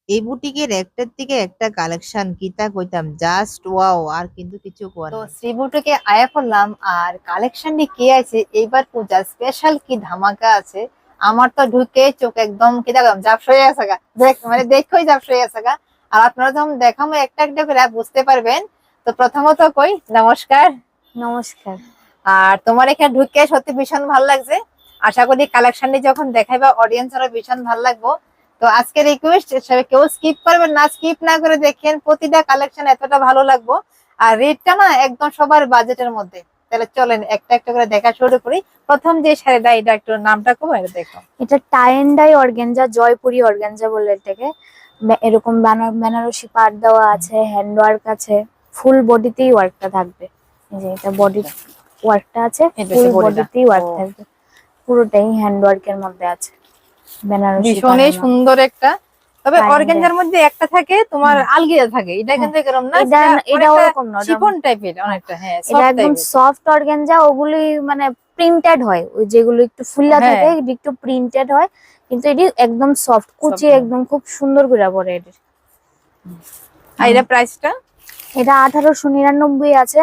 এই বুটিকের একটার থেকে একটা কালেকশন কিতা কইতাম, জাস্ট ওয়াও, আর কিন্তু কিছু কোয়ার তো নাই। শ্রী বুটিকে আয়া করলাম, আর কালেকশন নিয়ে কি আছে এইবার পূজা স্পেশাল কি ধামাকা আছে। আমার তো ঢুকে চোখ একদম কি দেখলাম ঝাপসা হয়ে গেছে গা, মানে দেখোই ঝাপসা হয়ে গেছে গা। আর আপনারা যখন দেখাবো একটা একটা করে বুঝতে পারবেন। তো প্রথমত কই নমস্কার। নমস্কার। আর তোমার এখানে ঢুকে সত্যি ভীষণ ভালো লাগছে। আশা করি কালেকশনটি যখন দেখাইবা অডিয়েন্স আরো ভীষণ ভালো লাগবো। তো আজকে রিকোয়েস্ট, কেউ স্কিপ করবেন না, স্কিপ না করে দেখেন, প্রতিটা কালেকশন এতটা ভালো লাগবো। আর রেটটা না একদম সবার বাজেটের মধ্যে। তাহলে চলেন একটা একটা করে দেখা শুরু করি। প্রথম যে শাড়িটা, এটা একটু নামটা কম, এটা দেখো। এটা tie and dye organza, Jaipuri organza বলে এটাকে। এরকম বেনারসি পাড় দেওয়া আছে, হ্যান্ড ওয়ার্ক আছে, ফুল বডিতেই ওয়ার্কটা থাকবে। এই যে এটা বডি ওয়ার্কটা আছে, এটা ফুল হচ্ছে বডিটা। বডিতেই ও, ওয়ার্ক থাকবে। পুরোটাই হ্যান্ড ওয়ার্কের মধ্যে আছে, বেনারসি ভীষণই পাড়ের মধ্যে। সুন্দর একটা। তবে টাই এন্ড ডাই। অর্গানজার মধ্যে একটা থাকে তোমার আলগিয়া থাকে, এটা হ্যাঁ, কিন্তু এরকম না, এটা সেটা এটা অনেকটা ওরকম না, ওটা শিফন টাইপের, অনেকটা হ্যাঁ এটা সফট একদম টাইপের। Soft organza. ওগুলি মানে প্রিন্টেড হয়, ওই যেগুলো একটু ফুল্লা হ্যাঁ, থাকে এটি একটু প্রিন্টেড হয়, কিন্তু এটি একদম সফট কুচি, সফট। একদম খুব সুন্দর করে পরে এটি। আর এটা প্রাইসটা? এটা 1899 আছে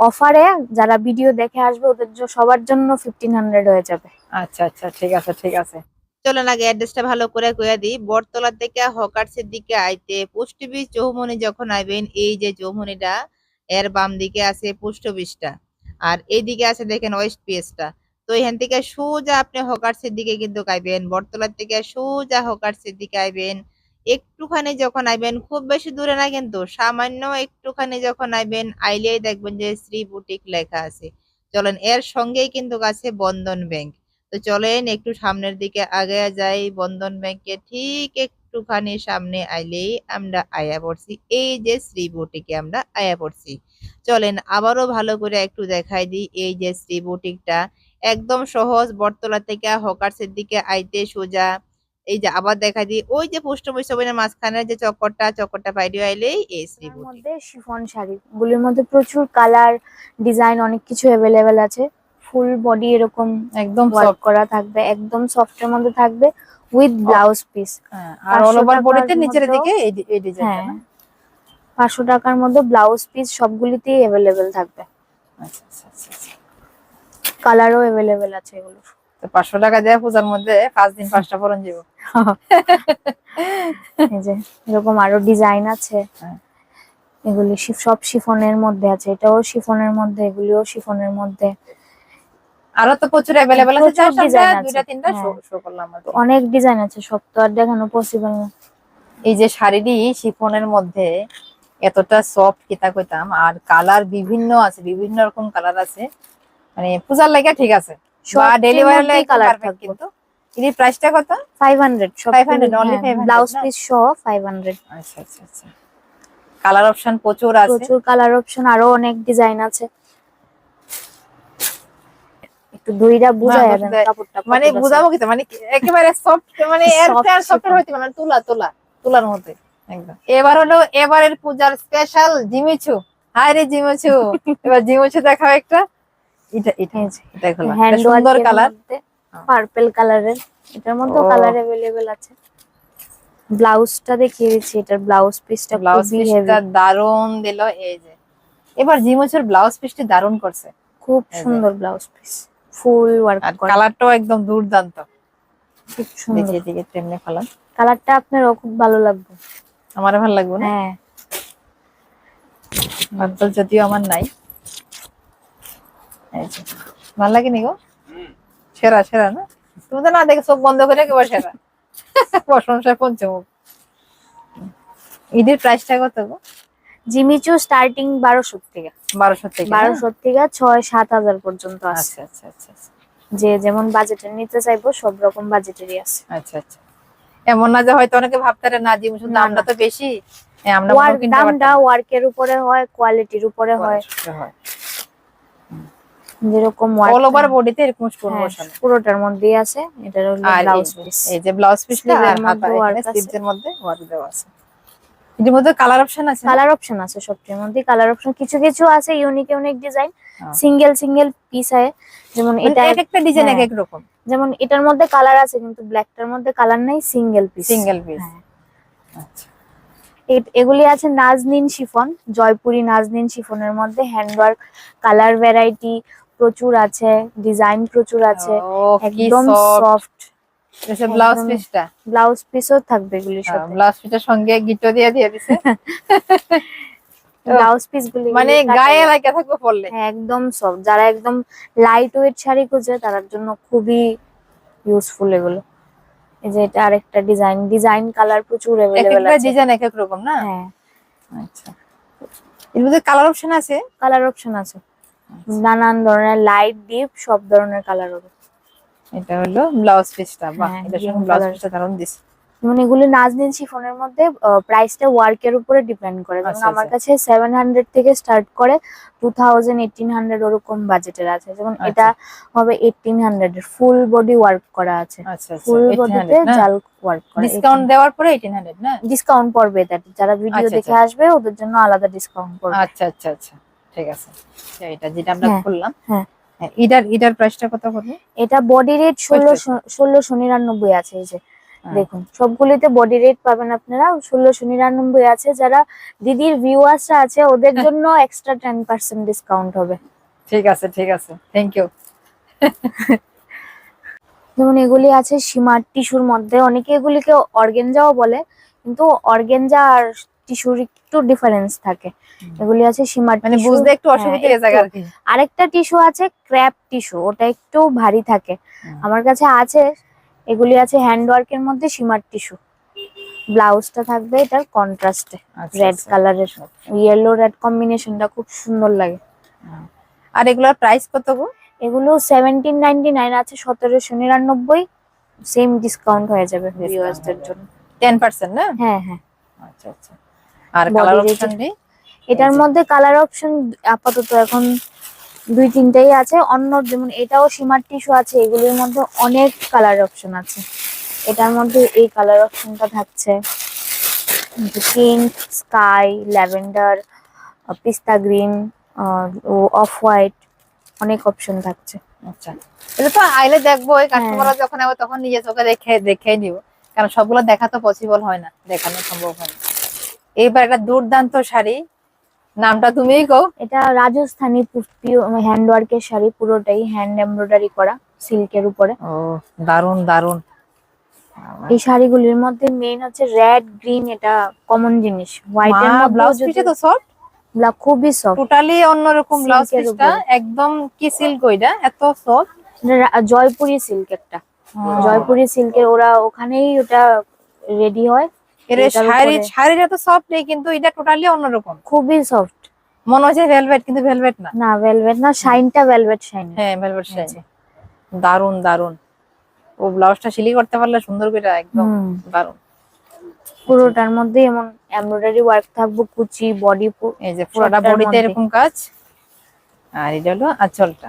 অফারে। যারা ভিডিও দেখে আসবে ওদের সবার জন্য 1500 হয়ে যাবে। আচ্ছা আচ্ছা, ঠিক আছে ঠিক আছে। চলেন আগে অ্যাড্রেসটা ভালো করে কইয়া দিই। বটতলা থেকে হকার্সের দিকে আইতে পোস্ট অফিস চৌমনি যখন আইবেন, এই যে চৌমনিটা, এর বাম দিকে আছে পোস্ট অফিসটা, আর এইদিকে আছে দেখেন ওয়েস্ট পিএসটা। তো এখান থেকে সোজা আপনি হকার্সের দিকে কিন্তু আইবেন, বটতলার থেকে সোজা হকার্সের দিকে আইবেন। একটুখানি যখন আইবেন, খুব বেশি দূরে না কিন্তু, সামান্য একটুখানি যখন আইবেন, আইলেই দেখবেন যে শ্রী বুটিক লেখা আছে। চলেন, এর সঙ্গেই কিন্তু আছে বন্ধন ব্যাংক। তো চলেন একটু সামনের দিকে আগে যাই। বন্ধন ব্যাংকের ঠিক একটুখানি সামনে আইলেই আমরা আয়া পড়ছি, এই যে শ্রী বুটিকে আমরা আয়া পড়ছি। চলেন আবারও ভালো করে একটু দেখাই দিই। এই যে শ্রী বুটিকটা একদম সহজ, বটতলা থেকে হকার্সের দিকে আইতে সোজা। এই যে আবার দেখাই দিই, ওই যে পোস্ট অফিস মাঝখানে যে চক্করটা পাইডিও আইলেই এই শ্রী তার বুটিক। মধ্যে শিফন শাড়ি গুলির মধ্যে প্রচুর কালার, ডিজাইন, অনেক কিছু অ্যাভেলেবেল আছে। ফুল বডি এরকম একদম ওয়ার্ক সফট। করা থাকবে, একদম সফটের মধ্যে থাকবে, উইথ ব্লাউজ পিস। হ্যাঁ, আর অল 500 ওভার টাকার বডিতে নিচের মধ্যেও, দিকে এই ডিজাইনটা হ্যাঁ, না? 500 টাকার মধ্যে ব্লাউজ পিস সবগুলিতেই অ্যাভেলেবেল থাকবে। আচ্ছা আচ্ছা আচ্ছা আচ্ছা। কালারও অ্যাভেলেবেল আছে এগুলোর। তো 500 টাকা দেয়া পূজার মধ্যে 5 দিন 5টা পরন যাব। এই যে এরকম আরো ডিজাইন আছে। হ্যাঁ। এগুলি সব শিফনের মধ্যে আছে, এটাও শিফনের মধ্যে, এগুলিও শিফনের মধ্যে। আরো তো প্রচুর অ্যাভেলেবেল আছে, প্রচুর জাস্ট আমরা ডিজাইন আছে, দুইটা তিনটা শো হ্যাঁ, শো করলাম আর কি। অনেক ডিজাইন আছে, সব তো আর দেখানো পসিবল না। এই যে শাড়িটি শিফনের মধ্যে এতটা সফট কিতা কইতাম, আর কালার বিভিন্ন আছে, বিভিন্ন রকম কালার আছে, মানে পূজার লাগা ঠিক আছে, বা সবটির ডেলিভারি মধ্যেই লাগে একদম কালার পারফেক্ট। থাকবে। কিন্তু এর প্রাইসটা কত? 500 সবগুলি, 500 অনলি হ্যাঁ, 500 ব্লাউজ না? পিস সহ 500। আচ্ছা আচ্ছা আচ্ছা। কালার অপশন প্রচুর আছে। প্রচুর কালার অপশন, আরো অনেক ডিজাইন আছে। একটু দইরা না বুঝাইয়া দোষ দেন দেয়, কাপড়টা মানে কতটা বুঝাবো সফট। কি, মানে একেবারে সফট, মানে এর সফট চেয়ে সফটের শিফন। হইতে মানে তুলা তুলা তুলার মধ্যে একদম। এবার হলো এবারের পূজার স্পেশাল জিমিচু। হায় রে জিমিচু, এবার জিমিচু দেখাও একটা। এটা এটা এই যে এটা খোলা, এটা হ্যান্ড সুন্দর ওয়ার্কের কালার। মধ্যে পার্পল কালারের, এটার মধ্যেও কালার ও, অ্যাভেলেবেল আছে। ব্লাউজটা দেখিয়ে দিচ্ছি, এটার ব্লাউজ পিসটা ব্লাউজ খুবই পিসটা হেভি, দারুন দিল। এই যে এবার জিমিচুর ব্লাউজ পিসটি দারুন করছে। খুব এই যে, সুন্দর ব্লাউজ পিস, ফুল ওয়ার্ক আর করা, কালারটাও একদম দুর্দান্ত। খুব দেখি সুন্দর। এদিকে তেমনি কালার। কালারটা আপনারও খুব ভালো লাগবে। আমার ভালো লাগবে না? হ্যাঁ, পার্পল যদিও আমার নাই। এই যে, ভালো লাগেনি গো? সেরা সেরা না? তুমি তো না দেখে চোখ বন্ধ করে একেবারে সেরা। প্রশংসা পঞ্চমুখ। ঈদের প্রাইসটা কত গো? জিমিচু স্টার্টিং 1200 থেকে, 1200 থেকে না? 1200 থেকে 6-7 হাজার পর্যন্ত আছে। আচ্ছা আচ্ছা আচ্ছা আচ্ছা যে যেমন বাজেটের নিতে চাইবো সব রকম বাজেটেরই আছে। আচ্ছা আচ্ছা। এমন না যে হয়তো অনেকে ভাবতারে না যে শুধু না দামটা না, তো বেশি, আমরা মনেও ওয়ার্ক, কিনতে দামটা পারতাম না। ওয়ার্কের উপরে হয়, কোয়ালিটির উপরে হয়। হয় যেরকম অল ওয়ার্ক, ওভার বডিতে এরকম স্টোন হ্যাঁ, বসানো। পুরোটার মধ্যেই আছে। এটার হলো আর ব্লাউজ পিস, এই যে ব্লাউজ পিসটা, স্লিভের আর হাতা মধ্যে এখানে ওয়ার্ক আছে। স্লিভস এর মধ্যে ওয়ার্ক দেওয়া আছে। এর মধ্যে কালার অপশন আছে না? কালার অপশন আছে, সবটির মধ্যে কালার অপশন, কিছু কিছু আছে ইউনিক ইউনিক ডিজাইন, হ্যাঁ। সিঙ্গেল সিঙ্গেল পিস হয়। যেমন মানে এটা, এক একটা ডিজাইন এক হ্যাঁ, এক রকম। যেমন এটার মধ্যে কালার আছে কিন্তু ব্ল্যাকটার মধ্যে কালার নাই, সিঙ্গেল পিস। Single piece. হ্যাঁ, আচ্ছা এগুলি আছে নাজনীন শিফন, জয়পুরি নাজনীন শিফনের মধ্যে হ্যান্ডওয়ার্ক, কালার ভ্যারাইটি প্রচুর আছে, ডিজাইন প্রচুর আছে, ও কি একদম সফট। সফট। এটা ব্লাউজ একদম পিসটা, ব্লাউজ পিসও থাকবে এগুলির সাথে। ব্লাউজ পিসের সঙ্গে গিটো দিয়ে দিয়ে দিছে। ওহ, ব্লাউজ পিস গুলি মানে গায়ে লাগে থাকবে পরলে। হ্যাঁ, একদম সফট। যারা একদম লাইট ওয়েট শাড়ি খুঁজে তাদের জন্য খুবই ইউজফুল এগুলো। এই যে এটা আরেকটা ডিজাইন কালার প্রচুর এক अवेलेबल একটা আছে। ডিজাইন এক এক রকম না? হ্যাঁ, আচ্ছা, এর মধ্যে কালার অপশন আছে? কালার অপশন আছে নানান ধরনের, লাইট ডিপ সব ধরনের কালার হবে। এটা হলো ব্লাউজ পিসটা, বাহ হ্যাঁ, এটার গ্রিন সঙ্গে ব্লাউজ কালার। পিসটা দারুণ দিছে। যেমন এগুলো নাজনীন শিফনের মধ্যে প্রাইসটা ওয়ার্কের উপরে ডিপেন্ড করে। যেমন আচ্ছা আমার আচ্ছা কাছে 700 থেকে স্টার্ট করে 2000 1800 ওরকম বাজেটের আছে। যেমন এটা আচ্ছা হবে 1800 এর, ফুল বডি ওয়ার্ক করা আছে, আচ্ছা আচ্ছা ফুল বডিতে 1800 না? জাল ওয়ার্ক করা। ডিসকাউন্ট দেওয়ার পরে 1800 না? ডিসকাউন্ট পড়বে এটা, যারা ভিডিও আচ্ছা দেখে আচ্ছা আসবে ওদের জন্য আলাদা ডিসকাউন্ট পড়বে। আচ্ছা আচ্ছা আচ্ছা ঠিক আছে। আচ্ছা, এটা যেটা আমরা হ্যাঁ, খুললাম, হ্যাঁ। হ্যাঁ, এটার প্রাইসটা কত করবে? এটা বডি রেট আচ্ছা, 1699 আছে। এই যে হ্যাঁ। দেখুন, সবগুলিতে বডি রেট পাবেন আপনারা 1699 আছে। যারা দিদির ভিউয়ার্সরা আছে ওদের জন্য এক্সট্রা 10% ডিসকাউন্ট হবে। ঠিক আছে ঠিক আছে, থ্যাংক ইউ। যেমন এগুলি আছে সীমার টিস্যুর মধ্যে, অনেকে এগুলিকে অর্গেনজাও বলে, কিন্তু অর্গেনজা আর টিস্যুর একটু ডিফারেন্স থাকে। এগুলি আছে সীমার মানে টিস্যু। বুঝতে একটু অসুবিধা এই জায়গা আর কি। আরেকটা টিস্যু আছে ক্র্যাপ টিস্যু, ওটা একটু ভারী থাকে। হুম। আমার কাছে আছে এগুলি আছে হ্যান্ডওয়ার্কের মধ্যে সীমার টিস্যু। ব্লাউজটা থাকবে এটার কন্ট্রাস্টে আচ্ছা, রেড আচ্ছা। কালারের, ইয়েলো রেড কম্বিনেশনটা খুব সুন্দর লাগে। আর এগুলোর প্রাইস কত গো? এগুলো 1799 আছে, 1799, সেম ডিসকাউন্ট হয়ে যাবে Discount ভিউয়ার্সদের হয়ে যাবে। জন্য। 10% না? হ্যাঁ, হ্যাঁ। আচ্ছা আচ্ছা। আর Body কালার rate অপশন নেই? এটার এই যে। মধ্যে কালার অপশন আপাতত এখন 2-3টাই আছে। অন্য যেমন এটাও সীমার টিস্যু আছে, এগুলির মধ্যে অনেক কালার অপশন আছে। এটার মধ্যে এই কালার অপশনটা থাকছে পিঙ্ক, স্কাই, ল্যাভেন্ডার, পিস্তা গ্রিন, অফ হোয়াইট, অনেক অপশন থাকছে। আচ্ছা, এটা তো আইলে দেখবো, হ্যাঁ। কাস্টমাররা যখন হবে তখন নিজে চোখে দেখে নিব, কারণ সবগুলো দেখা তো পসিবল হয় না, দেখানো সম্ভব হয় না। এইবার একটা দুর্দান্ত শাড়ি, নামটা তুমিই কও। এটা রাজস্থানি হ্যান্ডওয়ার্কের শাড়ি, পুরোটাই হ্যান্ড এমব্রয়ডারি করা সিল্কের উপরে। ও দারুন দারুন। এই শাড়িগুলির মধ্যে মেইন হচ্ছে রেড গ্রিন, এটা কমন জিনিস। হোয়াইটের মধ্যে ব্লাউজ পিসটা তো সফট, খুবই সফট, টোটালি অন্যরকম ব্লাউজ সিল্কের পিসটা, উপরে। একদম কি সিল্ক ওইটা এত সফট। জয়পুরি সিল্ক একটা, জয়পুরি সিল্কের ওরা ওখানেই ওটা রেডি হয়। এর এটার উপরে শাড়িটা তো সফট নেই, কিন্তু এটা টোটালি অন্যরকম, খুবই সফট। মনে হচ্ছে ভেলভেট, কিন্তু ভেলভেট না। না, ভেলভেট না, শাইনটা ভেলভেট শাইন। হ্যাঁ ভেলভেট শাইন। দারুন দারুন। ও ব্লাউজটা সিলি করতে পারলে সুন্দর করে একদম দারুন। পুরোটার মধ্যে এমন এমব্রয়ডারি ওয়ার্ক থাকবে, কুচি বডি, এই যে পুরোটা বডিতে এরকম কাজ, আর এটা হলো আঁচলটা।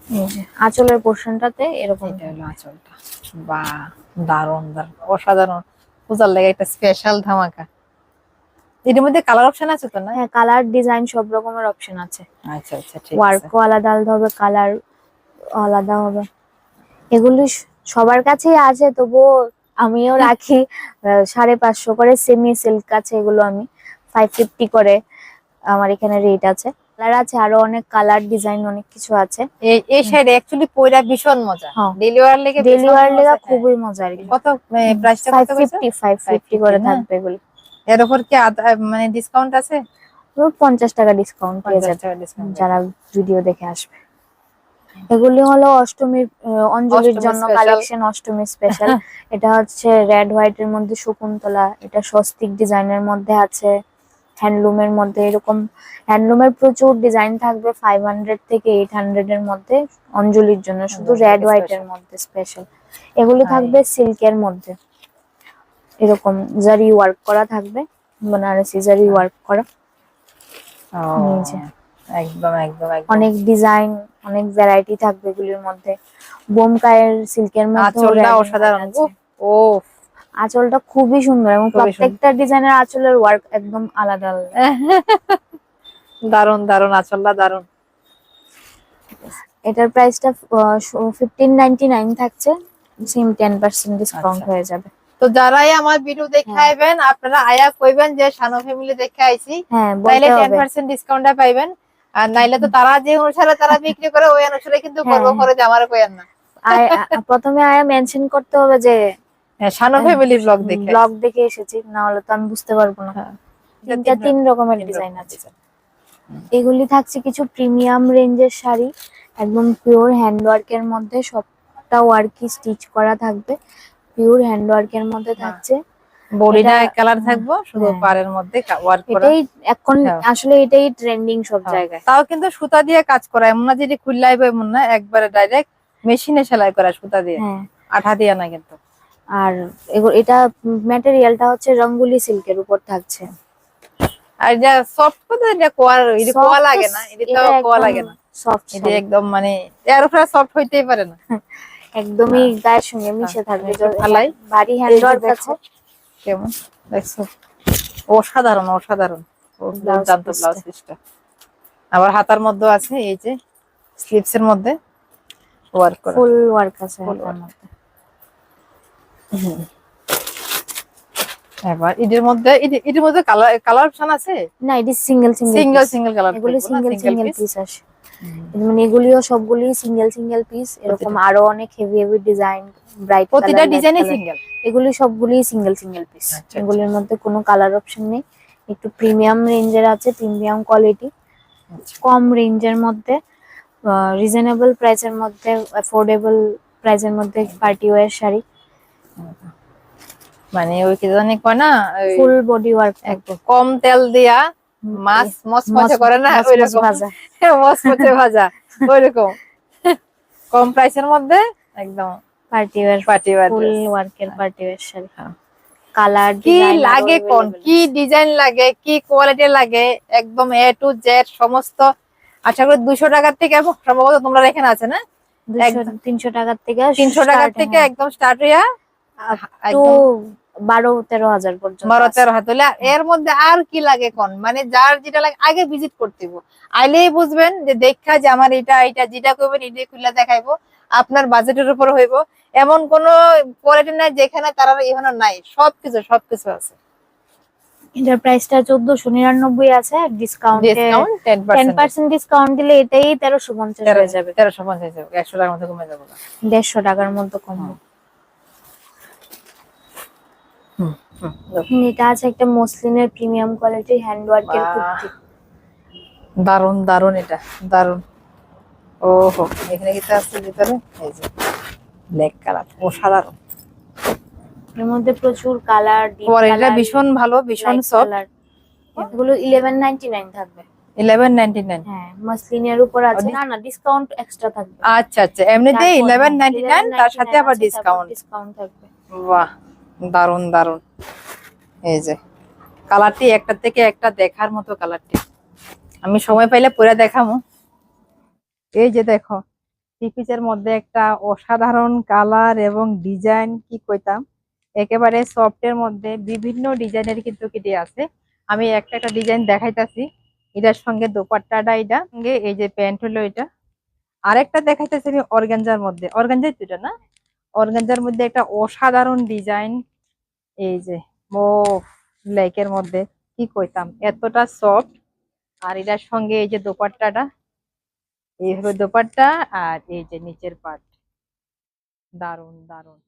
এই যে আঁচলের পোর্শনটাতে এরকম। এটা হলো আঁচলটা, বাহ দারুন দারুন, অসাধারণ। পূজার লাগে একটা স্পেশাল ধামাকা। এর মধ্যে কালার অপশন আছে তো না? হ্যাঁ, কালার ডিজাইন সব রকমের অপশন আছে। আচ্ছা আচ্ছা ঠিক আছে। ওয়ার্কও আলাদা আলাদা হবে, কালার আলাদা হবে। এগুলি সবার কাছেই আছে, তবুও আমিও রাখি 550 করে। সেমি সিল্ক আছে এগুলো, আমি 550 করে আমার এখানে রেট আছে। কালার আছে আরো অনেক, কালার ডিজাইন অনেক কিছু আছে। এই শাড়ি অ্যাকচুয়ালি পয়রা ভীষণ মজা, হ্যাঁ। ডেলিভার লেগে ডেলিভারি লেগা খুবই মজার। কত প্রাইসটা কত কইছো? 550 করে 550 না? থাকবে এগুলি। এর উপর কি মানে ডিসকাউন্ট আছে? 50 টাকা ডিসকাউন্ট পেয়ে 50 যাবে টাকা ডিসকাউন্ট যারা ভিডিও দেখে আসবে। এগুলি হলো অষ্টমীর অঞ্জলির অষ্টমীর জন্য special। Collection, Ashtami special. এটা হচ্ছে রেড হোয়াইট এর মধ্যে শকুন্তলা, এটা স্বস্তিক ডিজাইনের মধ্যে আছে, হ্যান্ডলুমের মধ্যে এরকম। হ্যান্ডলুমের প্রচুর ডিজাইন থাকবে, 500 থেকে 800 এর মধ্যে অঞ্জলির জন্য, শুধু অঞ্জলি রেড থেকে হোয়াইট এর special। মধ্যে স্পেশাল। এগুলি হাই। থাকবে সিল্কের মধ্যে, এরকম জারি ওয়ার্ক করা থাকবে, বেনারসি জারি ওয়ার্ক করা। ও, এই যে একদম একদম একদম। অনেক ডিজাইন, অনেক ভ্যারাইটি থাকবে এগুলির মধ্যে। বোমকায়ের সিল্কের মধ্যে আঁচলটা অসাধারণ। ও আঁচলটা খুবই সুন্দর, এবং খুবই সুন্দর। প্রত্যেকটা ডিজাইনের আঁচলের ওয়ার্ক একদম আলাদা আলাদা। দারুন দারুন, আঁচলটা দারুন। এটার প্রাইসটা 1599 থাকছে, সেম 10% ডিসকাউন্ট আচ্ছা। হয়ে যাবে। তো যারাই আমার ভিডিও দেখে হ্যাঁ। আইবেন আপনারা আয়া কইবেন যে শানু ফ্যামিলি দেখে আইছি, হ্যাঁ তাইলে বলতে হবে। 10% ডিসকাউন্টটা পাইবেন। আর নাইলে তো তারা যে অনুসারে তারা বিক্রি করে ওই অনুসারে কিন্তু হ্যাঁ, করবো, পরে যে আমারও কইেন না। প্রথমে আয়া মেনশন করতে হবে যে হ্যাঁ, শানু ফ্যামিলি ব্লগ দেখে ব্লগ দেখে এসেছি, না হলে তো আমি বুঝতে পারবো না। হ্যাঁ। তিন রকমের ডিজাইন আছে। এগুলি থাকছে কিছু প্রিমিয়াম রেঞ্জের শাড়ি, একদম পিওর হ্যান্ডওয়ার্কের মধ্যে, সবটা ওয়ার্কই স্টিচ করা থাকবে, পিওর হ্যান্ডওয়ার্কের মধ্যে থাকছে। বডিটা এটা- এক কালার থাকবো, শুধু হ্যাঁ। পাড়ের মধ্যে ওয়ার্ক করা। এটাই এখন হ্যাঁ। আসলে এটাই ট্রেন্ডিং সব হ্যাঁ। জায়গায়। তাও কিন্তু সুতা দিয়ে কাজ করা, এমন না যে খুললাইবে, এমন না, একবারে ডাইরেক্ট মেশিনে সেলাই করা সুতা দিয়ে, হ্যাঁ। আঠা দিয়ে না কিন্তু। আর এটা ম্যাটেরিয়ালটা হচ্ছে রঙ্গুলি সিল্কের উপর থাকছে। আর যা সফট কথা, এটা কোয়া লাগে না, এটা তো কোয়া লাগে না, সফট, এটা একদম মানে এর উপরে সফট হইতেই পারে না, একদমই গায়ের সঙ্গে মিশে থাকবে। একটু ফালাই। ভারী এই যে হ্যান্ডওয়ার্ক দেখো আছে। কেমন দেখছো, অসাধারণ অসাধারণ। ব্লাউজ দুর্দান্ত পিসটা। ব্লাউজ পিসটা। আবার হাতার মধ্যে আছে এই যে স্লিভস এর মধ্যে ওয়ার্ক করা, ফুল ওয়ার্ক আছে Full হাতার work। মধ্যে। এবার এটার মধ্যে কালার অপশন আছে, না, এটি সিঙ্গেল সিঙ্গেল সিঙ্গেল কালার, এগুলি সিঙ্গেল পিস আসে। মানে এগুলিও সবগুলি সিঙ্গেল পিস, এরকম প্রতিটা। আরো অনেক হেভি ডিজাইন, ব্রাইট প্রতিটা কালার, ডিজাইনই সিঙ্গেল। এগুলি সবগুলি সিঙ্গেল পিস। আচ্ছা। এগুলির মধ্যে কোনো কালার অপশন নেই। একটু প্রিমিয়াম রেঞ্জের আছে, প্রিমিয়াম কোয়ালিটি, আচ্ছা। কম রেঞ্জের মধ্যে, রিজনেবল প্রাইসের মধ্যে, অ্যাফোর্ডেবল প্রাইসের মধ্যে পার্টি ওয়্যার শাড়ি, মানে ওই কি জানি কয় না, ওই ফুল বডি ওয়ার্ক একদম কম তেল দিয়া মাছ মচমচে করে না, ওইরকম ভাজা, মচমচে ভাজা, ওইরকম কম প্রাইসের মধ্যে একদম পার্টি ওয়্যার, পার্টি ফুল ওয়্যার। ওয়ার্কের পার্টি ওয়্যার শাড়ি। হ্যাঁ। কালার কি লাগে কোন, কি ডিজাইন লাগে, কি কোয়ালিটি লাগে, একদম এ টু জেড সমস্ত। আশা করি 200 টাকার থেকে সম্ভবত তোমরা এখানে আছে না, 300 টাকার থেকে 300 টাকার থেকে একদম স্টার্ট হইয়া টু একদম 12-13 হাজার পর্যন্ত 12-13 হাত হলে। এর মধ্যে আর কি লাগে কোন, মানে যার যেটা লাগে আগে ভিজিট করতে হবে, আইলেই বুঝবেন যে দেখা যে আমার এটা যেটা করবেন এটাই খুলে দেখাইবো, আপনার বাজেটের উপর হইব। এমন কোন কোয়ালিটি নাই যেখানে তারা এখানে নাই, সবকিছু আছে। এটার প্রাইসটা 1499 আছে, ডিসকাউন্টে ডিসকাউন্ট 10% ডিসকাউন্ট দিলে এটাই 1350 হয়ে যাবে। 1350 যাবে, 100 টাকার মধ্যে কমে যাবে। 150 টাকার মতো কমবে। এটা আছে একটা মসলিনের প্রিমিয়াম কোয়ালিটির হ্যান্ডওয়ার্কের কুর্তি। দারুন দারুন, এটা দারুন। ওহো, এখানে কি আছে ভিতরে, এই যে ব্ল্যাক কালার, অসাধারণ। এর মধ্যে প্রচুর কালার, ডিপ কোয়ালিটিটা কালার, ভীষণ ভালো, ভীষণ লাইট সফট। কালার। এগুলো 1199 থাকবে। 1199। হ্যাঁ, মসলিনের উপর আছে, না ডিসকাউন্ট এক্সট্রা থাকবে। আচ্ছা আচ্ছা, এমনিতে তারপর 1199, তার সাথে আবার ডিসকাউন্ট। ডিসকাউন্ট থাকবে। বাহ, দারুন দারুন। এই যে কালারটি একটা থেকে একটা দেখার মতো কালারটি, আমি সময় পাইলে পরে দেখামু। এই যে দেখো, টিপিসের মধ্যে একটা অসাধারণ কালার এবং ডিজাইন, কি কইতাম, একেবারে সফটের মধ্যে বিভিন্ন ডিজাইনের কিন্তু কেটে আছে। আমি একটা ডিজাইন দেখাইতাছি, এটার সঙ্গে দোপাট্টাটা, এটা সঙ্গে এই যে প্যান্ট হলো এটা। আরেকটা দেখাইতেছি আমি অর্গানজার মধ্যে, অর্গানজাই তো এটা না, অর্গানজার মধ্যে একটা অসাধারণ ডিজাইন। এই যে ও ব্ল্যাকের মধ্যে, কি কইতাম, এতটা সফট। আর এটার সঙ্গে এই যে দোপাট্টাটা, এইভাবে দোপাট্টা, আর এই যে নিচের পার্ট, দারুন দারুন।